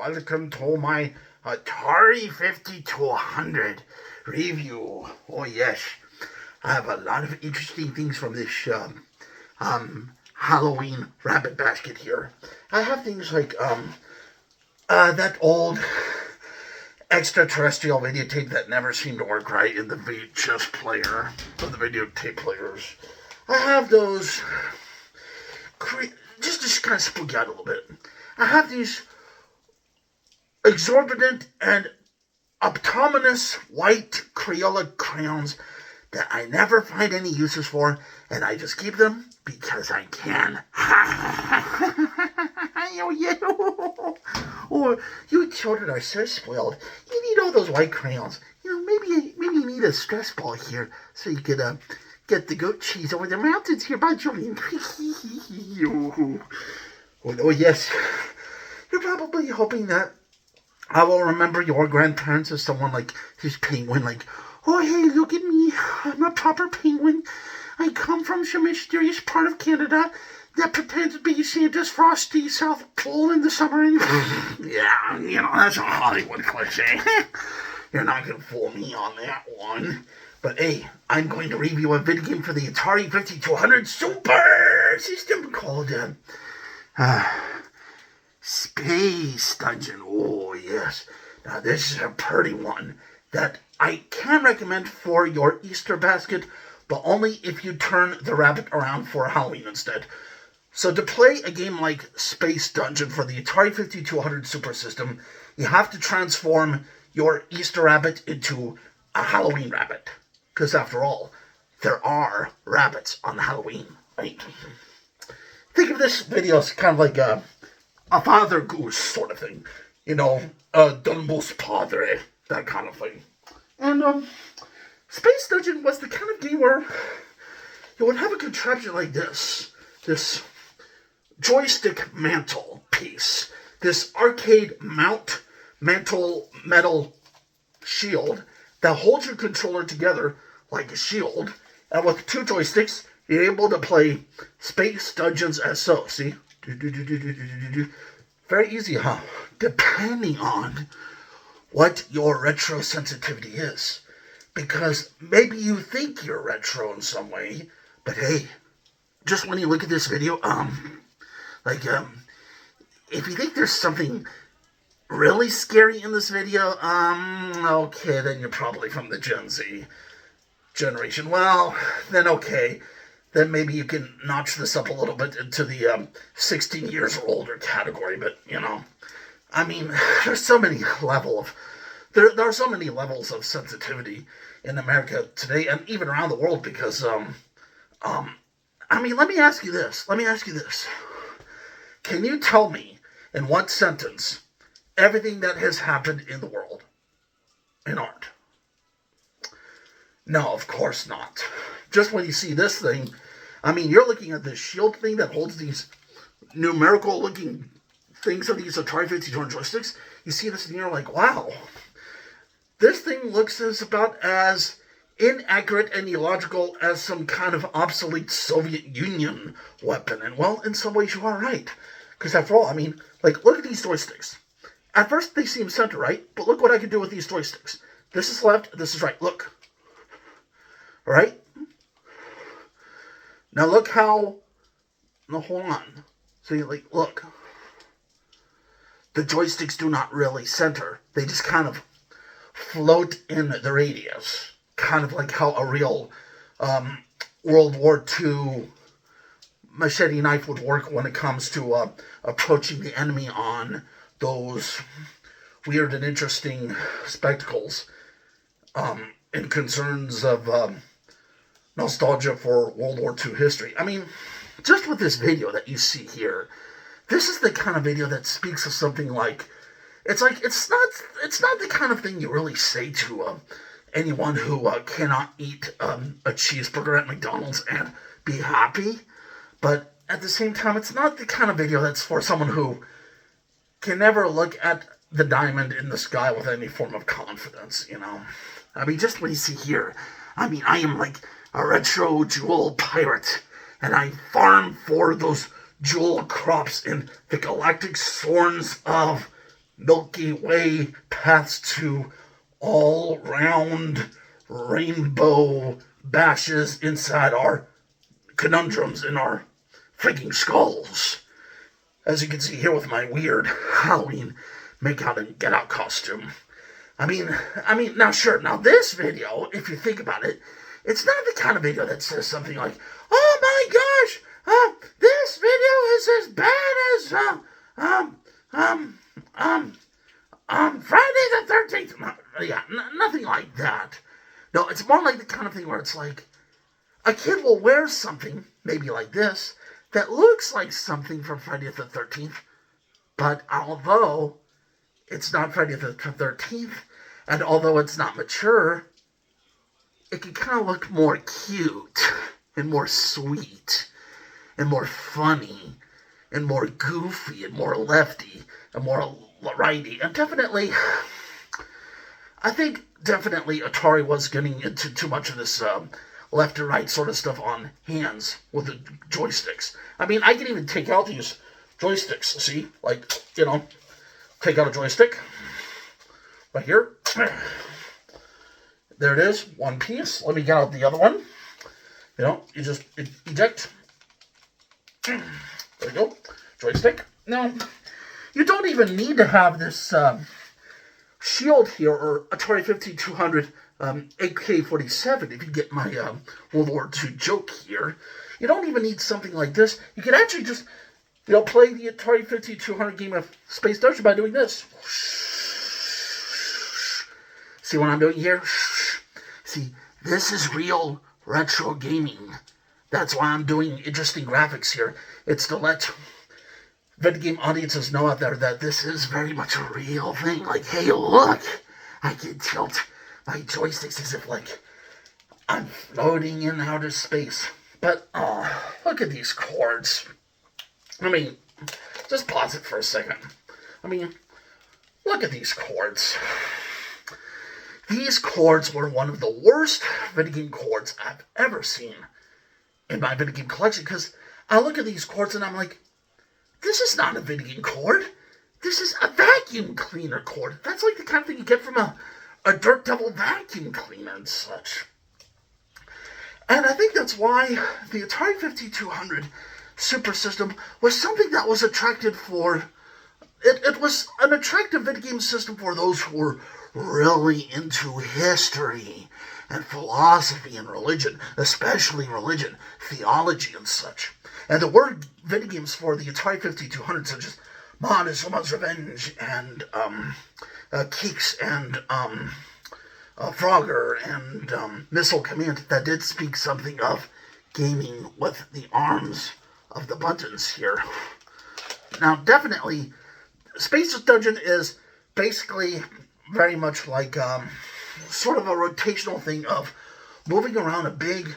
welcome to my Atari 5200 review. Oh yes, I have a lot of interesting things from this Halloween rabbit basket here. I have things like that old extraterrestrial videotape that never seemed to work right in the VHS player, or the videotape players. I have those, just kind of spook you out a little bit. I have these exorbitant and optominous white Crayola crayons that I never find any uses for, and I just keep them because I can. Oh, yeah. Or you children are so spoiled. You need all those white crayons. Maybe you need a stress ball here so you could get the goat cheese over the mountains here by Julian. Oh yes, you're probably hoping that I will remember your grandparents as someone like this penguin, like, oh hey, look at me, I'm a proper penguin. I come from some mysterious part of Canada that pretends to be Santa's frosty South Pole in the summer. And yeah, that's a Hollywood cliche. You're not going to fool me on that one. But hey, I'm going to review a video game for the Atari 5200 Super System called Space Dungeon. Oh yes. Now this is a pretty one that I can recommend for your Easter basket, but only if you turn the rabbit around for Halloween instead. So to play a game like Space Dungeon for the Atari 5200 Super System, you have to transform your Easter rabbit into a Halloween rabbit. Because after all, there are rabbits on Halloween, right? Think of this video as kind of like a Father Goose sort of thing. Dumbus Padre, that kind of thing. And Space Dungeon was the kind of game where you would have a contraption like this joystick mantle piece, this arcade mantle metal shield that holds your controller together like a shield, and with two joysticks, you're able to play Space Dungeons as so. See? Very easy, huh? Depending on what your retro sensitivity is. Because maybe you think you're retro in some way, but hey, just when you look at this video, if you think there's something really scary in this video, okay, then you're probably from the Gen Z generation. Well, then okay, then maybe you can notch this up a little bit into the 16 years or older category, but, there's so many there are so many levels of sensitivity in America today, and even around the world, because, let me ask you this. Can you tell me, in one sentence, everything that has happened in the world in art? No, of course not. Just when you see this thing, you're looking at this shield thing that holds these numerical-looking things of these Atari 5200 joysticks. You see this and you're like, wow, this thing looks about as inaccurate and illogical as some kind of obsolete Soviet Union weapon. And, well, in some ways you are right. Because after all, look at these joysticks. At first, they seem center right, but look what I can do with these joysticks. This is left, this is right. Look. All right? Now look how... No, hold on. So look. The joysticks do not really center. They just kind of float in the radius. Kind of like how a real World War II machete knife would work when it comes to approaching the enemy on those weird and interesting spectacles and concerns of nostalgia for World War II history. Just with this video that you see here, this is the kind of video that speaks of something like, it's not the kind of thing you really say to anyone who cannot eat a cheeseburger at McDonald's and be happy, but at the same time, it's not the kind of video that's for someone who can never look at the diamond in the sky with any form of confidence, just what you see here. I am like a retro jewel pirate, and I farm for those jewel crops in the galactic swans of Milky Way paths to all round rainbow bashes inside our conundrums in our freaking skulls. As you can see here with my weird Halloween make out and get out costume. I mean, now sure, now this video, if you think about it, it's not the kind of video that says something like, oh my gosh, this video is as bad as, Friday the 13th. Yeah, nothing like that. No, it's more like the kind of thing where it's like, a kid will wear something, maybe like this, that looks like something from Friday the 13th, but although it's not Friday the 13th, and although it's not mature, it can kind of look more cute, and more sweet, and more funny, and more goofy, and more lefty, and more righty, and definitely, I think definitely Atari was getting into too much of this, left and right sort of stuff on hands with the joysticks. I mean, I can even take out these joysticks, see? Like, take out a joystick. Right here. There it is, one piece. Let me get out the other one. You just eject. There you go. Joystick. Now, you don't even need to have this shield here, or Atari 5200 AK-47, if you get my World War II joke here. You don't even need something like this. You can actually just, play the Atari 5200 game of Space Dungeon by doing this. See what I'm doing here? See, this is real retro gaming. That's why I'm doing interesting graphics here. It's to let video game audiences know out there that this is very much a real thing. Like, hey, look, I can tilt my joysticks as if, like, I'm floating in outer space. But, look at these chords. I mean, just pause it for a second. I mean, look at these chords. These chords were one of the worst video game chords I've ever seen in my video game collection, because I look at these chords and I'm like, this is not a video game chord. This is a vacuum cleaner chord. That's like the kind of thing you get from a Dirt Devil vacuum cleaner and such. And I think that's why the Atari 5200 Super System was something that was attracted for... It was an attractive video game system for those who were really into history and philosophy and religion, especially religion, theology and such. And there were video games for the Atari 5200 such as Montezuma's Revenge and Keeks and Frogger and Missile Command that did speak something of gaming with the arms of the buttons here. Now, definitely, Space Dungeon is basically very much like sort of a rotational thing of moving around a big,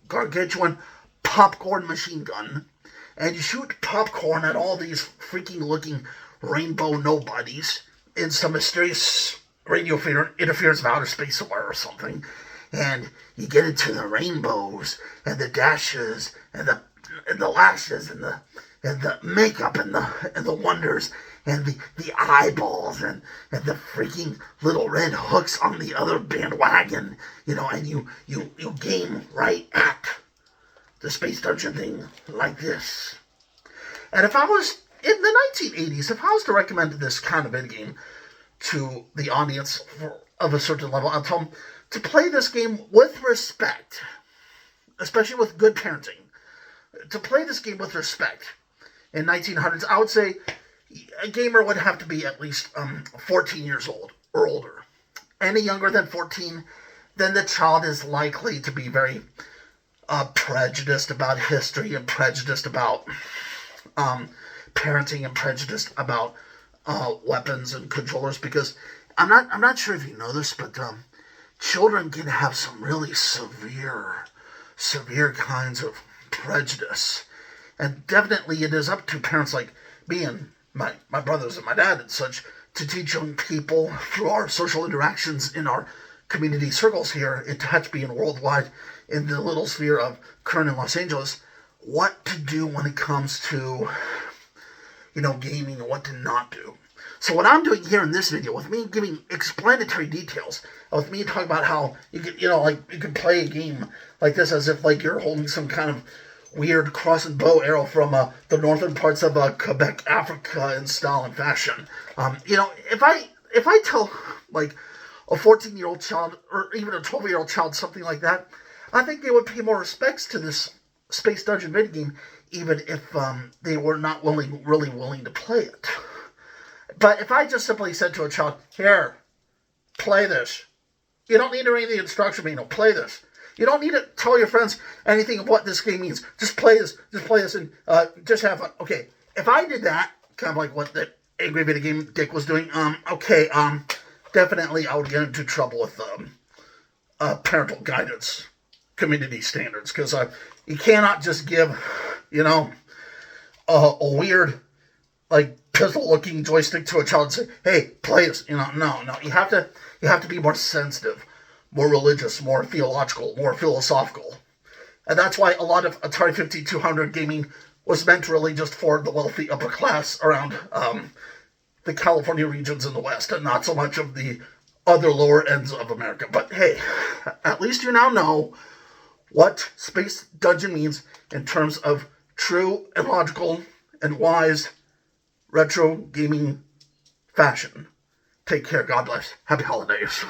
gargantuan popcorn machine gun, and you shoot popcorn at all these freaking looking rainbow nobodies in some mysterious radio interference of outer space somewhere or something, and you get into the rainbows and the dashes and the lashes and the makeup and the wonders and the eyeballs and the freaking little red hooks on the other bandwagon, and you game right at the Space Dungeon thing like this. And if I was, in the 1980s, if I was to recommend this kind of video game to the audience of a certain level, I'd tell them to play this game with respect, especially with good parenting. To play this game with respect in 1900s, I would say a gamer would have to be at least 14 years old or older. Any younger than 14, then the child is likely to be very prejudiced about history and prejudiced about parenting and prejudiced about weapons and controllers, because I'm not sure if you know this, but children can have some really severe kinds of prejudice, and definitely it is up to parents like me and my brothers and my dad and such to teach young people through our social interactions in our community circles here in Tehachapi and worldwide in the little sphere of Kern and Los Angeles what to do when it comes to gaming and what to not do. So what I'm doing here in this video, with me giving explanatory details, with me talking about how you could, like you could play a game like this as if like you're holding some kind of weird cross and bow arrow from the northern parts of Quebec, Africa, in style and fashion. If I tell like a 14-year-old child or even a 12-year-old child something like that, I think they would pay more respects to this Space Dungeon video game, even if they were not really willing to play it. But if I just simply said to a child, here, play this. You don't need to read the instruction manual. Play this. You don't need to tell your friends anything of what this game means. Just play this. Just play this and just have fun. Okay, if I did that, kind of like what the Angry Video Game Dick was doing, definitely I would get into trouble with parental guidance community standards. Because you cannot just give, a weird, like, pistol-looking joystick to a child and say, hey, play this. No. You have to be more sensitive, more religious, more theological, more philosophical. And that's why a lot of Atari 5200 gaming was meant really just for the wealthy upper class around the California regions in the West, and not so much of the other lower ends of America. But hey, at least you now know what Space Dungeon means in terms of true and logical and wise retro gaming fashion. Take care. God bless. Happy holidays.